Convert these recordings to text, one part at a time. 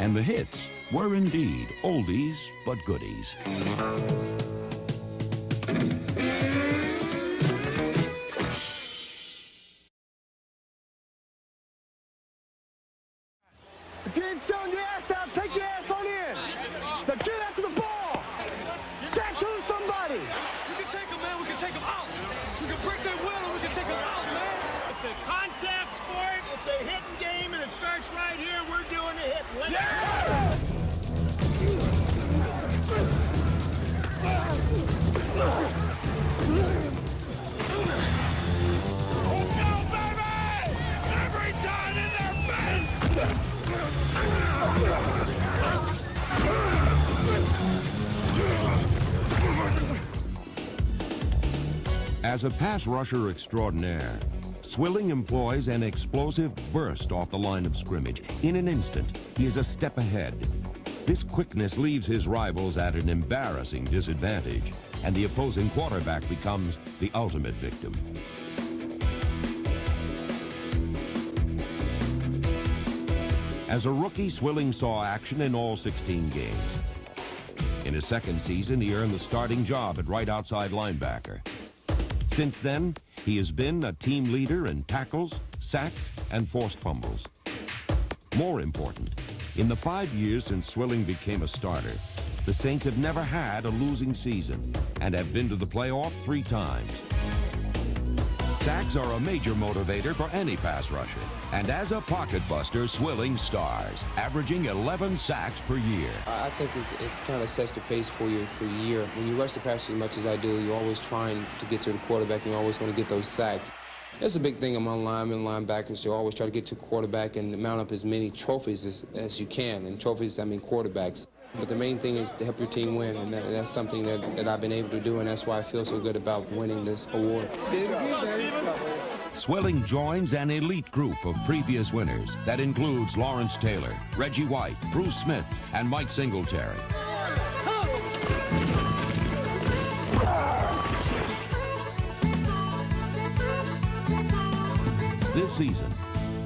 And the hits were indeed oldies but goodies. If you ain't selling your ass out, take your ass on in. Now get after the ball. Get to somebody. We can take them, man. We can take them out. We can break their will and we can take them out, man. It's a contact sport. It's a hitting game, and it starts right here. We're doing the hit. Yeah! Let's go, baby! Every time in their face! As a pass rusher extraordinaire, Swilling employs an explosive burst off the line of scrimmage. In an instant, he is a step ahead. This quickness leaves his rivals at an embarrassing disadvantage, and the opposing quarterback becomes the ultimate victim. As a rookie, Swilling saw action in all 16 games. In his second season, he earned the starting job at right outside linebacker. Since then, he has been a team leader in tackles, sacks, and forced fumbles. More important, in the 5 years since Swilling became a starter, the Saints have never had a losing season and have been to the playoff 3 times. Sacks are a major motivator for any pass rusher, and as a pocket buster, Swilling stars, averaging 11 sacks per year. I think it's kind of sets the pace for you for a year. When you rush the passer as much as I do, you're always trying to get to the quarterback, and you always want to get those sacks. That's a big thing among linemen, linebackers. You always try to get to the quarterback and mount up as many trophies as you can. And trophies, I mean quarterbacks. But the main thing is to help your team win, and that's something that I've been able to do, and that's why I feel so good about winning this award. Swilling joins an elite group of previous winners that includes Lawrence Taylor, Reggie White, Bruce Smith, and Mike Singletary. This season,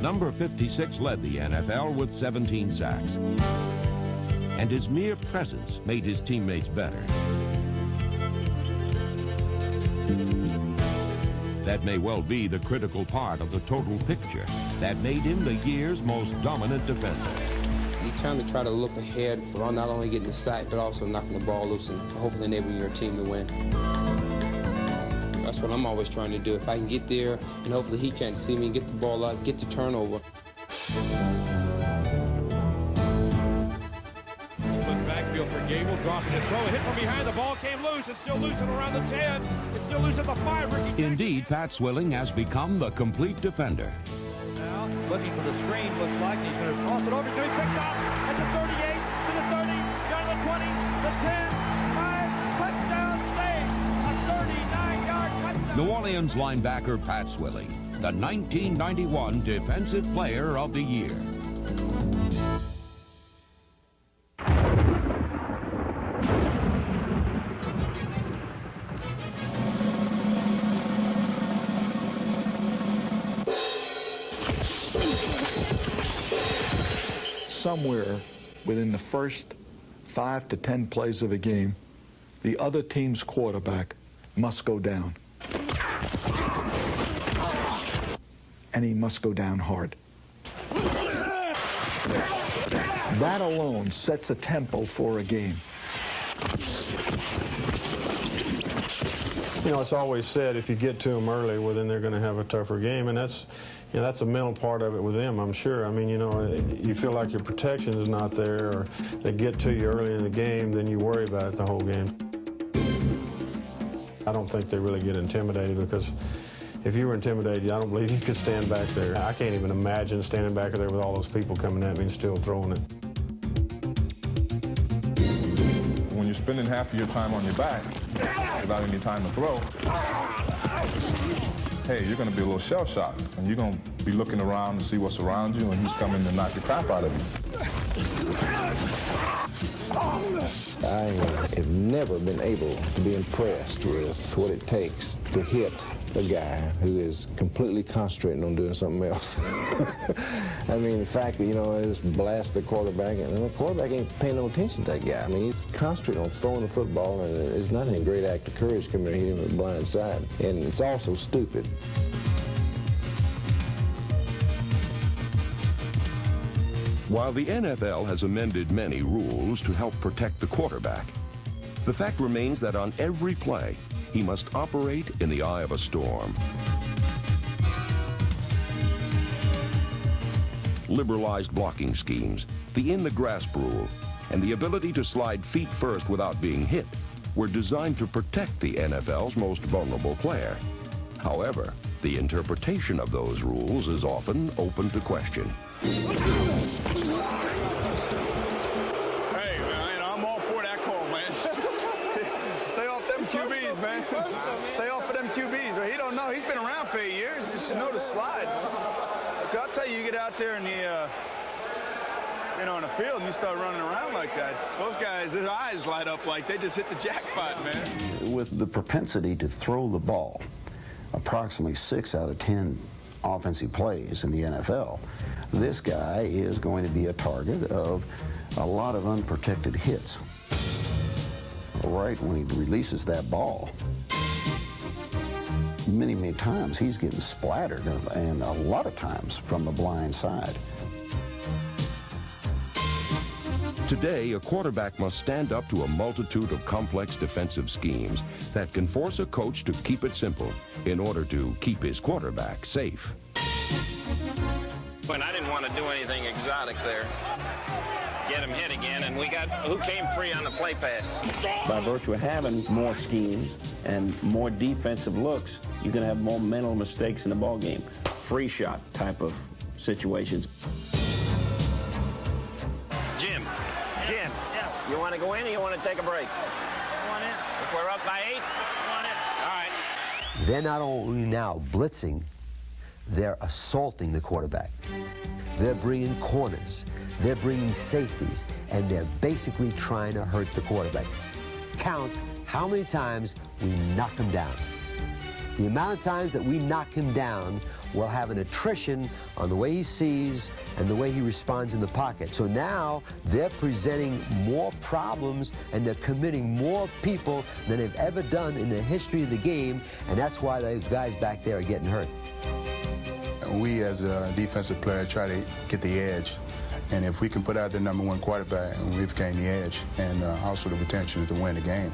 number 56 led the NFL with 17 sacks. And his mere presence made his teammates better. That may well be the critical part of the total picture that made him the year's most dominant defender. You kind of try to look ahead, while not only getting the sack, but also knocking the ball loose and hopefully enabling your team to win. That's what I'm always trying to do. If I can get there, and hopefully he can't see me, get the ball out, get the turnover. For Gable, dropping the throw, a hit from behind, the ball came loose, it's still loose and around the 10, it's still loose at the 5. Indeed, Pat Swilling has become the complete defender. Now, looking for the screen, looks like he's going to toss it over to him, picked up at the 38, to the 30, down to the 20, the 10, 5, touchdown save, a 39-yard touchdown. New Orleans linebacker Pat Swilling, the 1991 Defensive Player of the Year. Somewhere within the first 5 to 10 plays of a game, the other team's quarterback must go down. And he must go down hard. That alone sets a tempo for a game. You know, it's always said if you get to them early, well, then they're going to have a tougher game, and that's, you know, that's a mental part of it with them, I'm sure. I mean, you know, you feel like your protection is not there, or they get to you early in the game, then you worry about it the whole game. I don't think they really get intimidated, because if you were intimidated, I don't believe you could stand back there. I can't even imagine standing back there with all those people coming at me and still throwing it. When you're spending half of your time on your back without any time to throw, hey, you're going to be a little shell-shocked, and you're going to be looking around to see what's around you and who's coming to knock the crap out of you. I have never been able to be impressed with what it takes to hit a guy who is completely concentrating on doing something else. I mean, the fact that, you know, just blast the quarterback, and the quarterback ain't paying no attention to that guy. I mean, he's concentrating on throwing the football, and it's not a great act of courage coming and hitting him with the blind side. And it's also stupid. While the NFL has amended many rules to help protect the quarterback, the fact remains that on every play, he must operate in the eye of a storm. Liberalized blocking schemes, the in-the-grasp rule, and the ability to slide feet first without being hit were designed to protect the NFL's most vulnerable player. However, the interpretation of those rules is often open to question. Hey, man, I'm all for that call, man. Stay off them QBs, man. Stay off of them QBs. He don't know. He's been around for 8 years. He should know the slide. I'll tell you, you get out there in the, in the field and you start running around like that, those guys, their eyes light up like they just hit the jackpot, man. With the propensity to throw the ball, approximately 6 out of 10 offensive plays in the NFL, this guy is going to be a target of a lot of unprotected hits. Right when he releases that ball, many times he's getting splattered, and a lot of times from the blind side. Today, a quarterback must stand up to a multitude of complex defensive schemes that can force a coach to keep it simple in order to keep his quarterback safe. But I didn't want to do anything exotic there. Get him hit again, and we got who came free on the play pass. By virtue of having more schemes and more defensive looks, you can have more mental mistakes in the ball game. Free shot type of situations. Jim, you want to go in or you want to take a break? I want in. If we're up by 8, I want in. all right. They're not only now blitzing, they're assaulting the quarterback. They're bringing corners, they're bringing safeties, and they're basically trying to hurt the quarterback. Count how many times we knock him down. The amount of times that we knock him down will have an attrition on the way he sees and the way he responds in the pocket. So now they're presenting more problems and they're committing more people than they've ever done in the history of the game, and that's why those guys back there are getting hurt. We as a defensive player try to get the edge, and if we can put out the #1 quarterback, we've gained the edge and also the potential to win the game.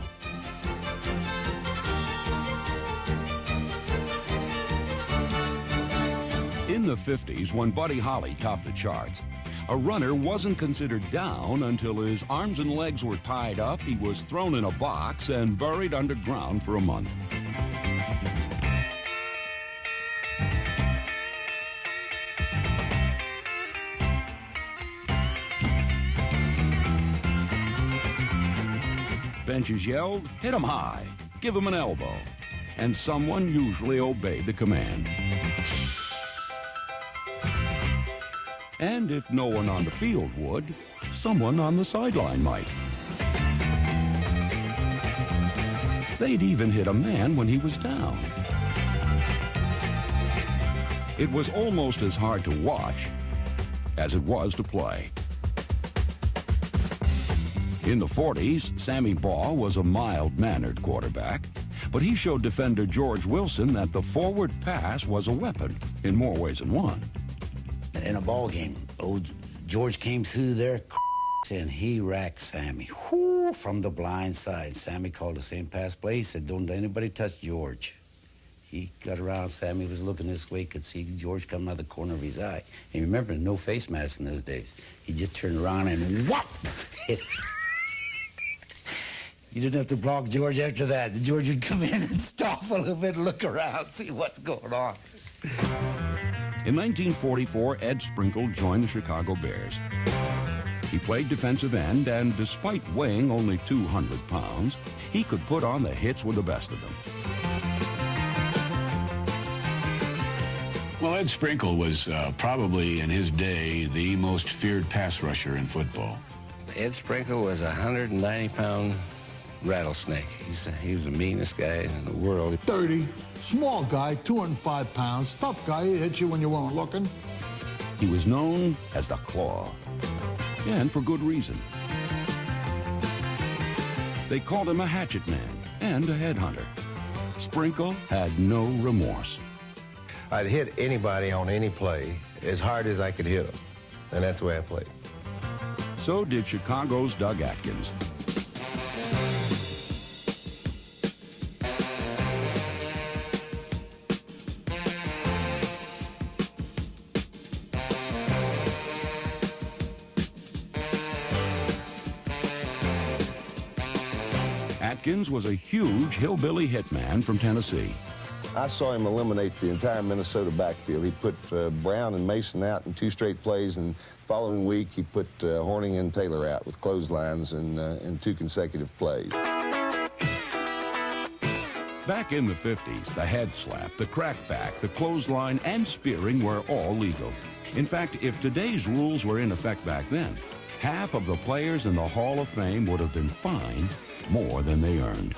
In the 50s, when Buddy Holly topped the charts, a runner wasn't considered down until his arms and legs were tied up, he was thrown in a box, and buried underground for a month. Benches yelled, "Hit him high, give him an elbow," and someone usually obeyed the command. And if no one on the field would, someone on the sideline might. They'd even hit a man when he was down. It was almost as hard to watch as it was to play. In the 40s, Sammy Baugh was a mild-mannered quarterback, but he showed defender George Wilson that the forward pass was a weapon in more ways than one. In a ball game, old George came through there and he racked Sammy from the blind side. Sammy called the same pass play. He said, "Don't anybody touch George." He got around. Sammy was looking this way, could see George coming out of the corner of his eye. And remember, no face mask in those days. He just turned around and whop! Hit. You didn't have to block George after that. George would come in and stop a little bit, look around, see what's going on. In 1944, Ed Sprinkle joined the Chicago Bears. He played defensive end, and despite weighing only 200 pounds, he could put on the hits with the best of them. Well, Ed Sprinkle was probably, in his day, the most feared pass rusher in football. Ed Sprinkle was a 190-pound rattlesnake. He was the meanest guy in the world. 30, small guy, 205 pounds, tough guy. He hit you when you weren't looking. He was known as the Claw, and for good reason. They called him a hatchet man and a headhunter. Sprinkle had no remorse. I'd hit anybody on any play as hard as I could hit them, and that's the way I played. So did Chicago's Doug Atkins. Atkins was a huge hillbilly hitman from Tennessee. I saw him eliminate the entire Minnesota backfield. He put Brown and Mason out in 2 straight plays, and the following week he put Horning and Taylor out with clotheslines in 2 consecutive plays. Back in the 50s, the head slap, the crackback, the clothesline, and spearing were all legal. In fact, if today's rules were in effect back then, half of the players in the Hall of Fame would have been fined more than they earned.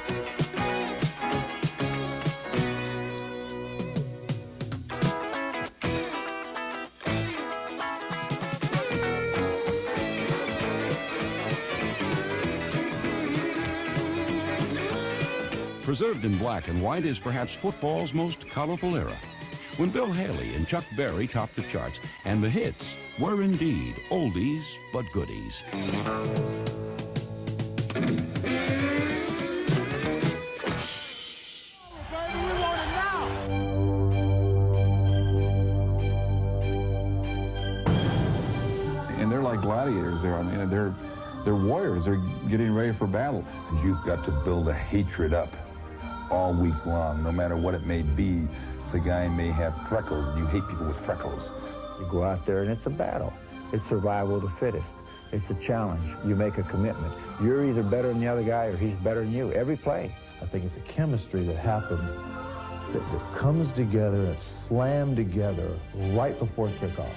Preserved in black and white is perhaps football's most colorful era, when Bill Haley and Chuck Berry topped the charts, and the hits were indeed oldies but goodies. And they're like gladiators there. I mean, they're warriors. They're getting ready for battle. And you've got to build a hatred up all week long, no matter what it may be. The guy may have freckles, and you hate people with freckles. You go out there and it's a battle. It's survival of the fittest. It's a challenge. You make a commitment. You're either better than the other guy or he's better than you every play. I think it's a chemistry that happens that comes together, it's slammed together right before kickoff.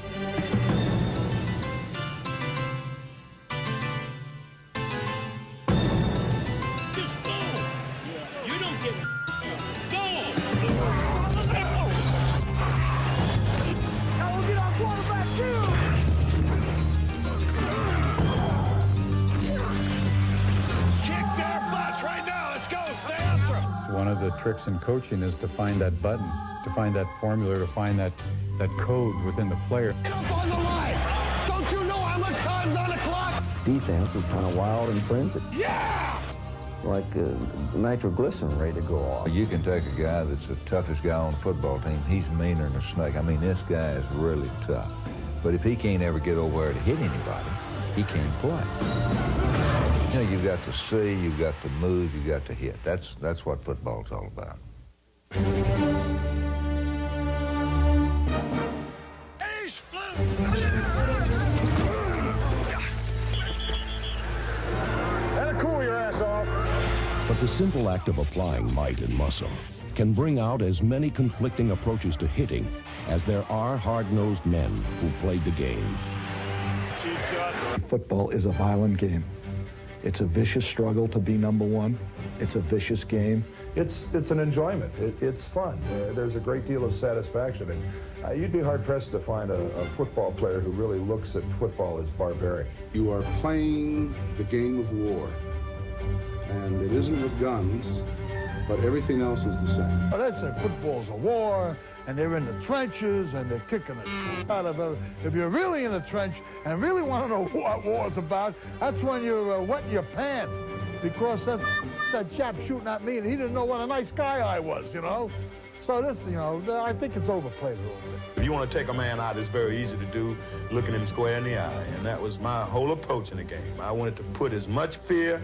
One of the tricks in coaching is to find that button, to find that formula, to find that code within the player. Get up on the line! Don't you know how much time's on the clock? Defense is kind of wild and frenzied. Yeah! Like nitroglycerin ready to go off. You can take a guy that's the toughest guy on the football team. He's meaner than a snake. I mean, this guy is really tough. But if he can't ever get over there to hit anybody, he can't play. You know, you've got to see, you've got to move, you've got to hit. That's what football's all about. That'll cool your ass off. But the simple act of applying might and muscle can bring out as many conflicting approaches to hitting as there are hard-nosed men who've played the game. Football is a violent game. It's a vicious struggle to be number one. It's a vicious game. It's an enjoyment. It's fun. There's a great deal of satisfaction. And you'd be hard-pressed to find a football player who really looks at football as barbaric. You are playing the game of war. And it isn't with guns, but everything else is the same. But that's it. Football's a war, and they're in the trenches, and they're kicking it out of it. If you're really in a trench and really want to know what war's about, that's when you're wetting your pants, because that's that chap shooting at me, and he didn't know what a nice guy I was, you know? So this, you know, I think it's overplayed a little bit. If you want to take a man out, it's very easy to do, looking him square in the eye. And that was my whole approach in the game. I wanted to put as much fear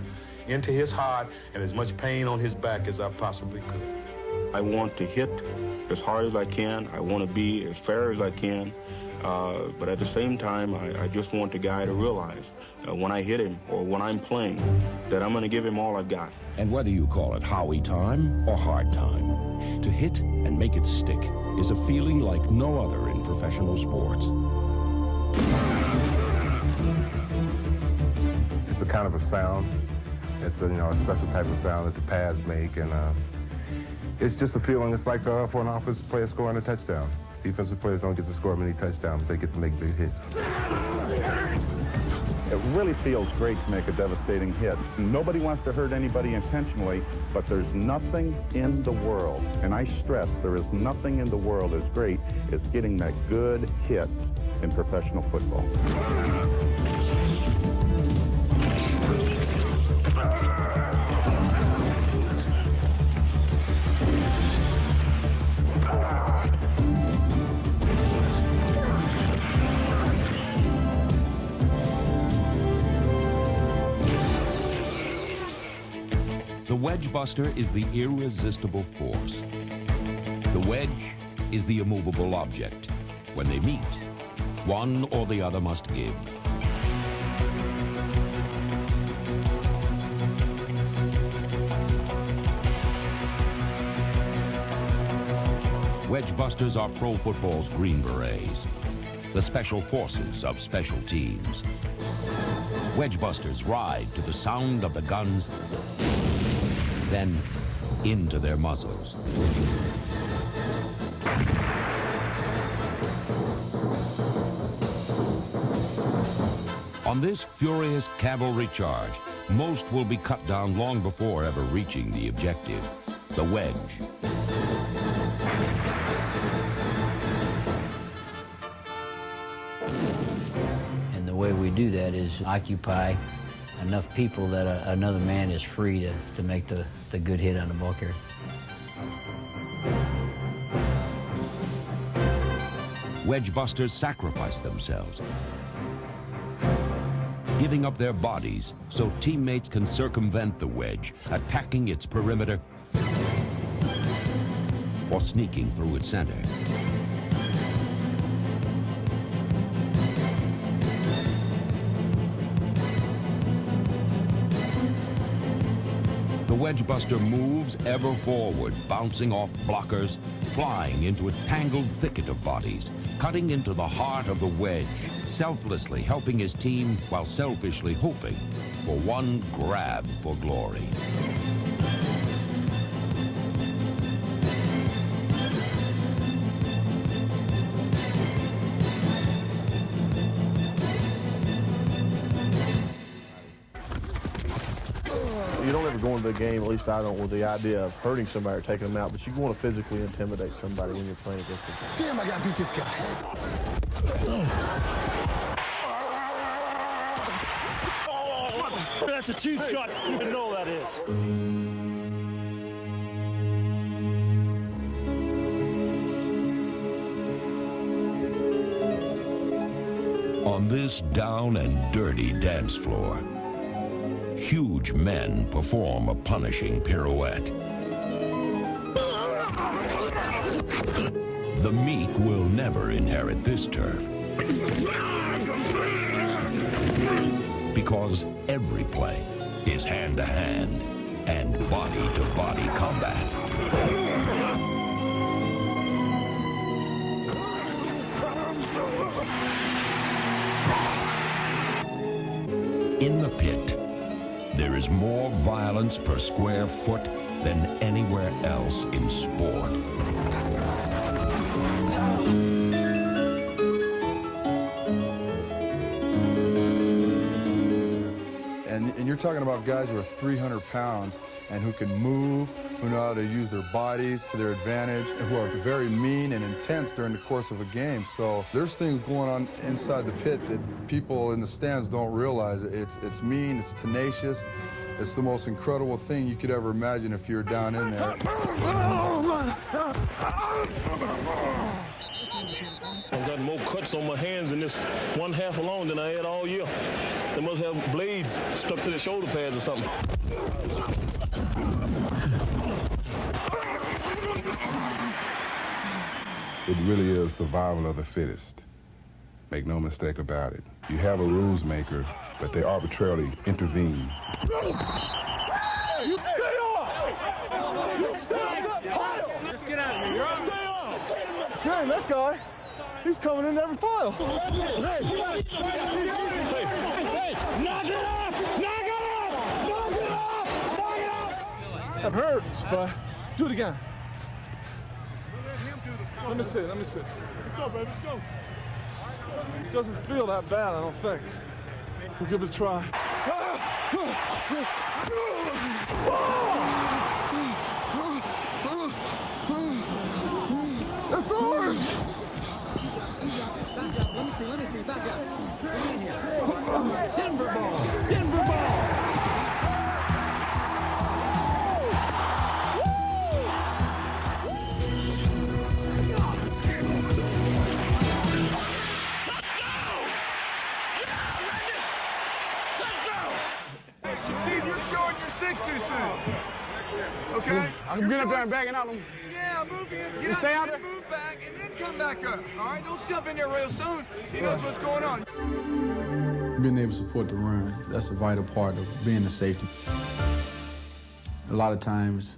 into his heart and as much pain on his back as I possibly could. I want to hit as hard as I can. I want to be as fair as I can. But at the same time, I just want the guy to realize when I hit him or when I'm playing that I'm going to give him all I've got. And whether you call it Howie time or hard time, to hit and make it stick is a feeling like no other in professional sports. It's a kind of a sound It's a, a special type of sound that the pads make, and it's just a feeling. It's like for an offensive player scoring a touchdown. Defensive players don't get to score many touchdowns, but they get to make big hits. It really feels great to make a devastating hit. Nobody wants to hurt anybody intentionally, but there's nothing in the world, and I stress there is nothing in the world as great as getting that good hit in professional football. The wedge buster is the irresistible force. The wedge is the immovable object. When they meet, one or the other must give. Wedge busters are pro football's Green Berets, the special forces of special teams. Wedge busters ride to the sound of the guns, then into their muzzles. On this furious cavalry charge, most will be cut down long before ever reaching the objective, the wedge. And the way we do that is occupy enough people that another man is free to make the good hit on the ball carrier. Wedge busters sacrifice themselves, giving up their bodies so teammates can circumvent the wedge, attacking its perimeter or sneaking through its center. The wedge buster moves ever forward, bouncing off blockers, flying into a tangled thicket of bodies, cutting into the heart of the wedge, selflessly helping his team while selfishly hoping for one grab for glory. You don't ever go into a game, at least I don't, with the idea of hurting somebody or taking them out, but you want to physically intimidate somebody when you're playing against them. Damn, I gotta beat this guy. That's a cheap shot. You know that is. On this down and dirty dance floor, huge men perform a punishing pirouette. The meek will never inherit this turf, because every play is hand-to-hand and body-to-body combat. In the pit, there is more violence per square foot than anywhere else in sport. And you're talking about guys who are 300 pounds and who can move, who know how to use their bodies to their advantage, and who are very mean and intense during the course of a game. So there's things going on inside the pit that people in the stands don't realize. It's mean, it's tenacious. It's the most incredible thing you could ever imagine if you're down in there. I've got more cuts on my hands in this one half alone than I had all year. They must have blades stuck to the shoulder pads or something. It really is survival of the fittest. Make no mistake about it. You have a rules maker, but they arbitrarily intervene. Hey, you stay off! You stay off that pile! Just get out of here. You're on. Stay off! Dang, that guy, he's coming in every pile. Hey, knock it off! Knock it off! Knock it off! That hurts, but do it again. Let me see. Let's go, baby. Let's go. It doesn't feel that bad, I don't think. We'll give it a try. That's orange! Easy up. Back up. Let me see. Back up. Come in here. Denver ball. Steve, you're showing your 6 too soon. Okay? I can get up there and bag it out. Yeah, move in. You stay out there. Move back and then come back up. All right? Don't jump in there real soon. He knows what's going on. Being able to support the run, that's a vital part of being a safety. A lot of times,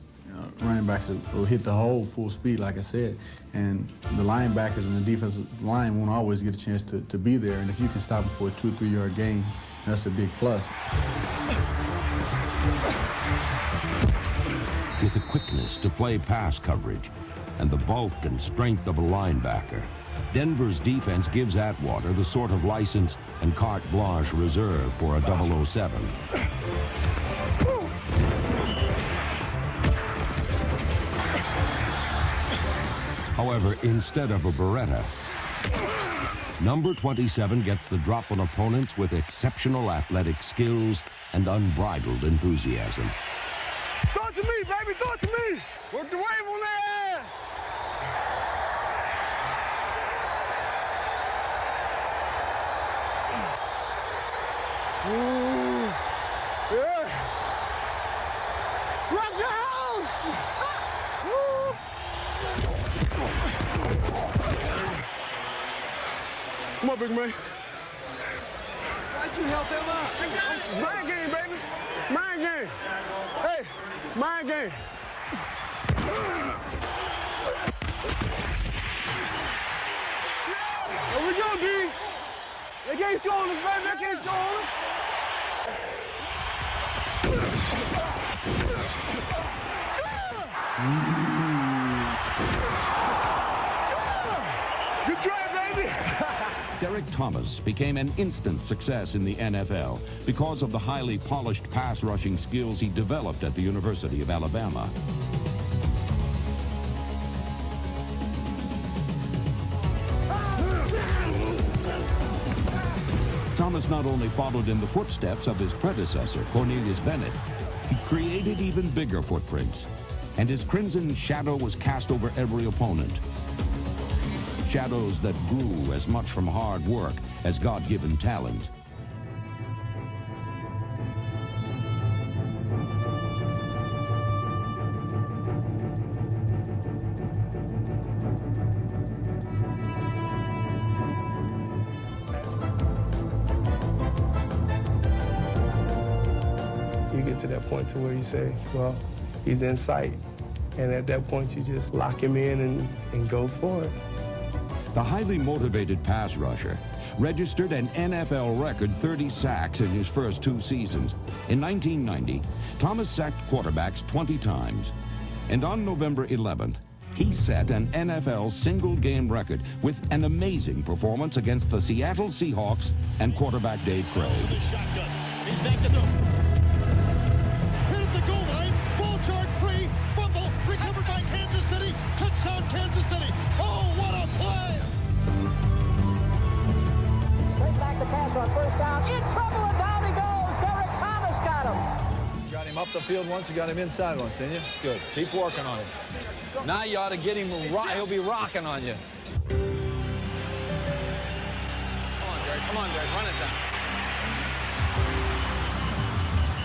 running backs will hit the hole full speed, like I said, and the linebackers and the defensive line won't always get a chance to be there. And if you can stop them for a 2 or 3 yard gain, that's a big plus. With the quickness to play pass coverage and the bulk and strength of a linebacker, Denver's defense gives Atwater the sort of license and carte blanche reserved for a 007. However, instead of a Beretta, number 27 gets the drop on opponents with exceptional athletic skills and unbridled enthusiasm. Throw it to me, baby, throw it to me. Work the wave on that ass. Ooh. Yeah. Rock the house. Come on, big man. Why'd you help him out? Mind game, baby. Mind game. Hey, mind game. Here we go, D. They can't score on us, baby. They can't score on us. Good try, baby. Derek Thomas became an instant success in the NFL because of the highly polished pass rushing skills he developed at the University of Alabama. Thomas not only followed in the footsteps of his predecessor, Cornelius Bennett, he created even bigger footprints, and his crimson shadow was cast over every opponent. Shadows that grew as much from hard work as God-given talent. You get to that point to where you say, well, he's in sight. And at that point, you just lock him in and go for it. The highly motivated pass rusher registered an NFL record 30 sacks in his first 2 seasons. In 1990, Thomas sacked quarterbacks 20 times. And on November 11th, he set an NFL single-game record with an amazing performance against the Seattle Seahawks and quarterback Dave Craig. He's back to throw. Hit at the goal line. Ball charge free. Fumble. Recovered by Kansas City. Touchdown, Kansas City. Oh, what a play! Straight back to pass on first down. In trouble, and down he goes. Derek Thomas got him. You got him up the field once. You got him inside once, didn't you? Good. Keep working on him. Now you ought to get him. He'll be rocking on you. Come on, Derek. Come on, Derek. Run it down.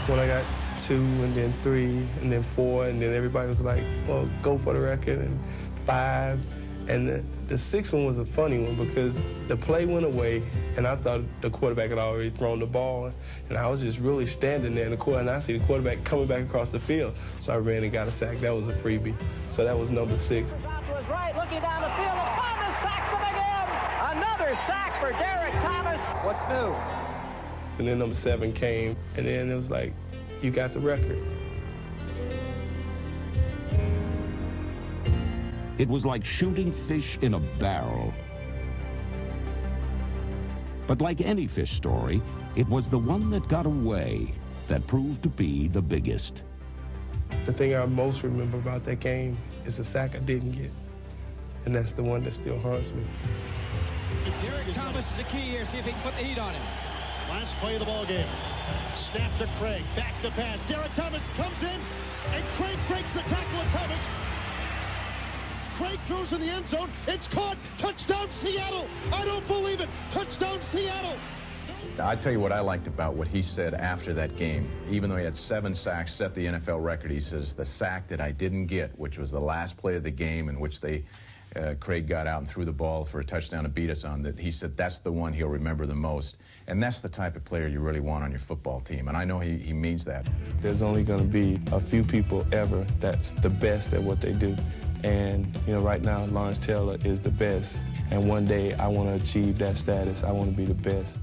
When I got 2 and then 3 and then 4 and then everybody was like, well, go for the record, and 5. And the 6th one was a funny one because the play went away and I thought the quarterback had already thrown the ball, and I was just really standing there in the corner, and I see the quarterback coming back across the field. So I ran and got a sack. That was a freebie. So that was number 6. Out to his right, looking down the field, and Thomas sacks him again. Another sack for Derek Thomas. What's new? And then number 7 came, and then it was like, you got the record. It was like shooting fish in a barrel. But like any fish story, it was the one that got away that proved to be the biggest. The thing I most remember about that game is the sack I didn't get. And that's the one that still haunts me. Derek Thomas is a key here. See if he can put the heat on him. Last play of the ball game. Snap to Craig. Back to pass. Derek Thomas comes in, and Craig breaks the tackle of Thomas. Craig throws in the end zone. It's caught. Touchdown, Seattle. I don't believe it. Touchdown, Seattle. I tell you what I liked about what he said after that game. Even though he had 7 sacks, set the NFL record, he says, the sack that I didn't get, which was the last play of the game in which Craig got out and threw the ball for a touchdown to beat us on, that he said that's the one he'll remember the most. And that's the type of player you really want on your football team. And I know he means that. There's only going to be a few people ever that's the best at what they do. And, you know, right now, Lawrence Taylor is the best. And one day, I want to achieve that status. I want to be the best.